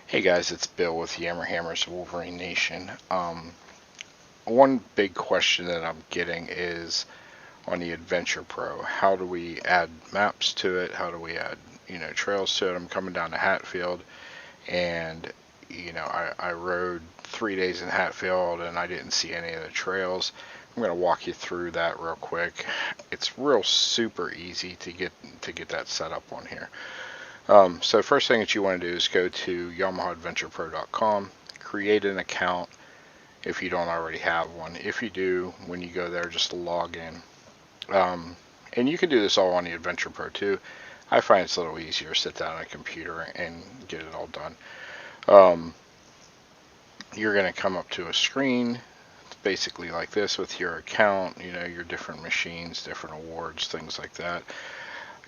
Hey guys, it's Bill with Hammer's Wolverine Nation. One big question that I'm getting is on the Adventure Pro. How do we add maps to it? How do we add, trails to it? I'm coming down to Hatfield, and I rode 3 days in Hatfield, and I didn't see any of the trails. I'm going to walk you through that real quick. It's real super easy to get that set up on here. So first thing that you want to do is go to YamahaAdventurePro.com, create an account if you don't already have one. If you do, when you go there, just log in. And you can do this all on the Adventure Pro too. I find it's a little easier to sit down on a computer and get it all done. You're going to come up to a screen basically like this with your account, your different machines, different awards, things like that.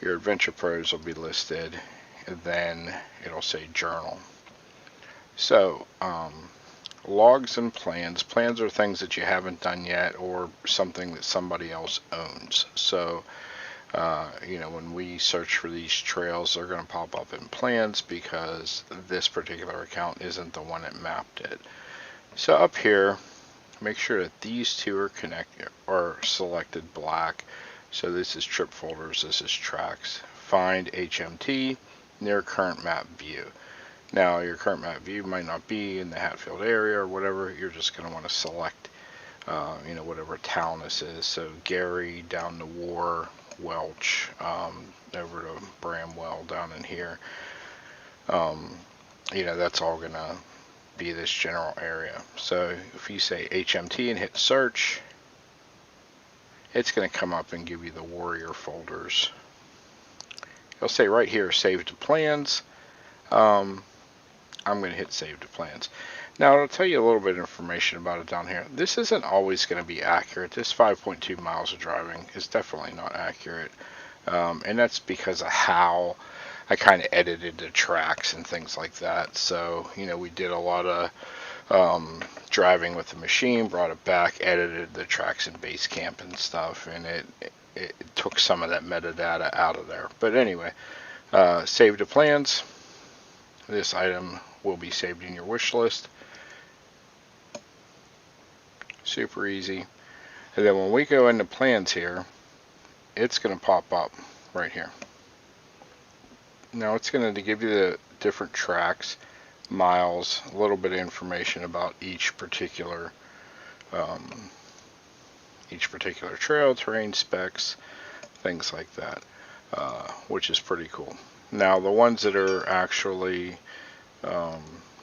Your Adventure Pros will be listed. And then it'll say journal. So logs and plans. Plans are things that you haven't done yet or something that somebody else owns. So when we search for these trails, they're going to pop up in plans because this particular account isn't the one that mapped it. So up here, make sure that these two are selected black. So this is trip folders, this is tracks. Find HMT near current map view. Now your current map view might not be in the Hatfield area or whatever. You're just going to want to select whatever town this is. So Gary down to War, Welch, over to Bramwell down in here. That's all going to be this general area. So if you say HMT and hit search, it's going to come up and give you the Warrior folders. It'll say right here, save to plans. I'm going to hit save to plans. Now it'll tell you a little bit of information about it down here. This isn't always going to be accurate. This 5.2 miles of driving is definitely not accurate. And that's because of how I kind of edited the tracks and things like that. So, we did a lot of driving with the machine, brought it back, edited the tracks in Basecamp and stuff, and it took some of that metadata out of there. But anyway, save to plans. This item will be saved in your wish list. Super easy. And then when we go into plans here, it's going to pop up right here. Now it's going to give you the different tracks, miles, a little bit of information about each particular trail, terrain specs, things like that, which is pretty cool. Now the ones that are actually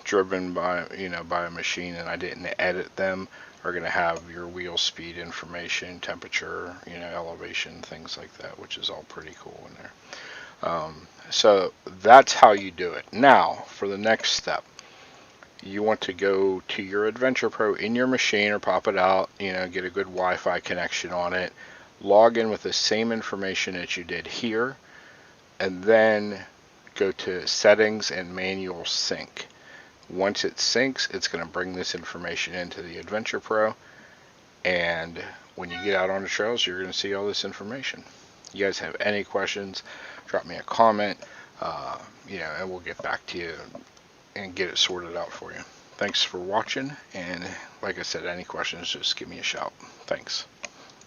driven by a machine and I didn't edit them are going to have your wheel speed information, temperature, elevation, things like that, which is all pretty cool in there. So that's how you do it. Now for the next step, you want to go to your Adventure Pro in your machine or pop it out, get a good Wi-Fi connection on it, log in with the same information that you did here, and then go to settings and manual sync. Once it syncs, it's going to bring this information into the Adventure Pro, and when you get out on the trails, you're going to see all this information. You guys have any questions, drop me a comment, and we'll get back to you and get it sorted out for you. Thanks for watching, and like I said, any questions, just give me a shout. Thanks.